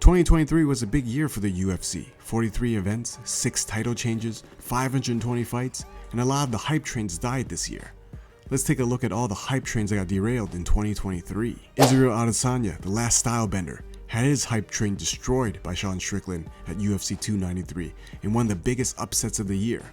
2023 was a big year for the UFC. 43 events, 6 title changes, 520 fights, and a lot of the hype trains died this year. Let's take a look at all the hype trains that got derailed in 2023. Israel Adesanya, the last stylebender, had his hype train destroyed by Sean Strickland at UFC 293 in one of the biggest upsets of the year.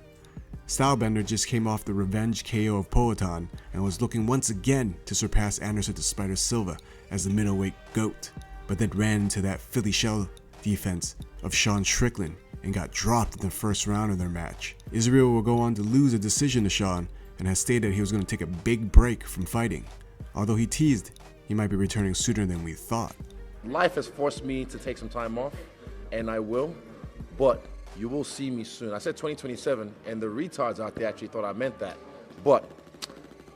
Stylebender just came off the revenge KO of Poatan and was looking once again to surpass Anderson the Spider Silva as the middleweight GOAT, but then ran into that Philly shell defense of Sean Strickland and got dropped in the first round of their match. Israel will go on to lose a decision to Sean and has stated he was going to take a big break from fighting, although he teased he might be returning sooner than we thought. Life has forced me to take some time off, and I will, but you will see me soon. I said 2027, and the retards out there actually thought I meant that, but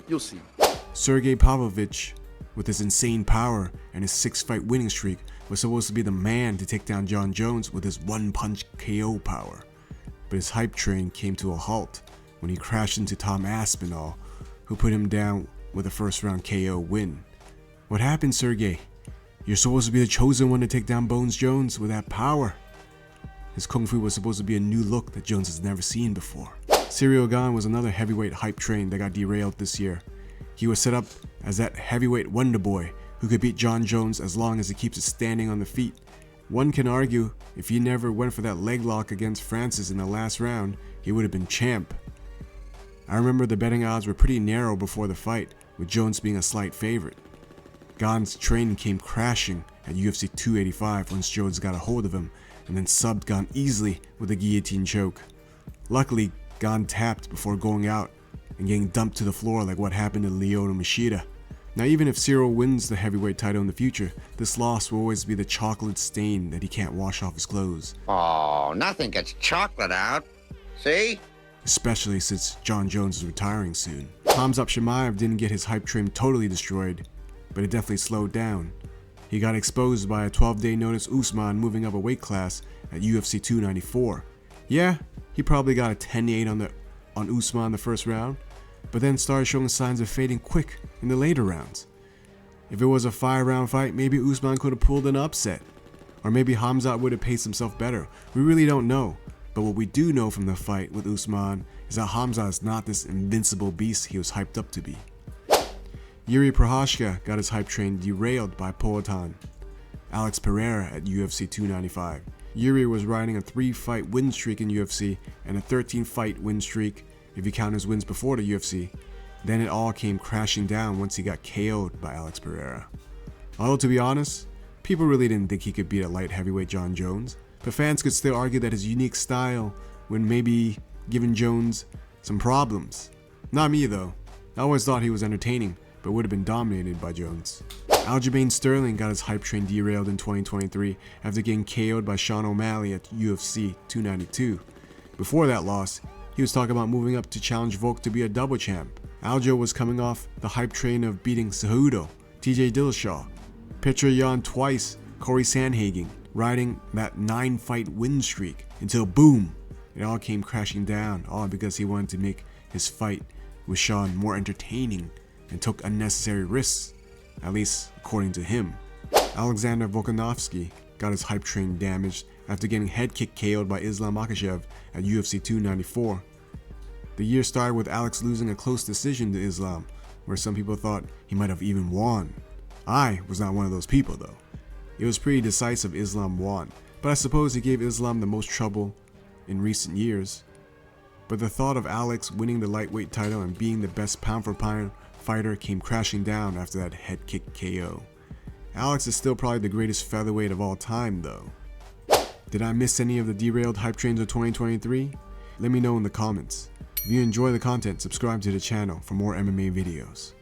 you'll see. Sergey Pavlovich, with his insane power and his 6-fight winning streak, was supposed to be the man to take down Jon Jones with his one-punch KO power. But his hype train came to a halt when he crashed into Tom Aspinall, who put him down with a first-round KO win. What happened, Sergey? You're supposed to be the chosen one to take down Bones Jones with that power. His kung fu was supposed to be a new look that Jones has never seen before. Ciryl Gane was another heavyweight hype train that got derailed this year. He was set up as that heavyweight wonder boy who could beat Jon Jones as long as he keeps it standing on the feet. One can argue if he never went for that leg lock against Francis in the last round, he would have been champ. I remember the betting odds were pretty narrow before the fight, with Jones being a slight favorite. Gane's train came crashing at UFC 285 once Jones got a hold of him and then subbed Gane easily with a guillotine choke. Luckily, Gane tapped before going out and getting dumped to the floor like what happened to Lyoto Machida. Now, even if Ciryl wins the heavyweight title in the future, this loss will always be the chocolate stain that he can't wash off his clothes. Oh, nothing gets chocolate out. See? Especially since Jon Jones is retiring soon. Khamzat Chimaev didn't get his hype train totally destroyed, but it definitely slowed down. He got exposed by a 12-day notice Usman moving up a weight class at UFC 294. Yeah, he probably got a 10-8 on Usman the first round, but then started showing signs of fading quick in the later rounds. If it was a 5-round fight, maybe Usman could have pulled an upset, or maybe Khamzat would have paced himself better. We really don't know, but what we do know from the fight with Usman is that Khamzat is not this invincible beast he was hyped up to be. Yuri Prochazka got his hype train derailed by Poatan Alex Pereira at UFC 295. Yuri was riding a 3-fight win streak in UFC and a 13-fight win streak if you count his wins before the UFC. Then it all came crashing down once he got KO'd by Alex Pereira. Although, to be honest, people really didn't think he could beat a light heavyweight Jon Jones, but fans could still argue that his unique style would maybe given Jones some problems. Not me though. I always thought he was entertaining, but would have been dominated by Jones. Aljamain Sterling got his hype train derailed in 2023 after getting KO'd by Sean O'Malley at UFC 292. Before that loss, he was talking about moving up to challenge Volk to be a double champ. Aljo was coming off the hype train of beating Cejudo, TJ Dillashaw, Petr Yan twice, Corey Sandhagen, riding that 9-fight win streak until boom, it all came crashing down, all because he wanted to make his fight with Sean more entertaining and took unnecessary risks, at least according to him. Alexander Volkanovski got his hype train damaged after getting head kick KO'd by Islam Makhachev at UFC 294. The year started with Alex losing a close decision to Islam, where some people thought he might have even won. I was not one of those people though. It was pretty decisive Islam won, but I suppose he gave Islam the most trouble in recent years. But the thought of Alex winning the lightweight title and being the best pound-for-pound fighter came crashing down after that head kick KO. Alex is still probably the greatest featherweight of all time though. Did I miss any of the derailed hype trains of 2023? Let me know in the comments. If you enjoy the content, subscribe to the channel for more MMA videos.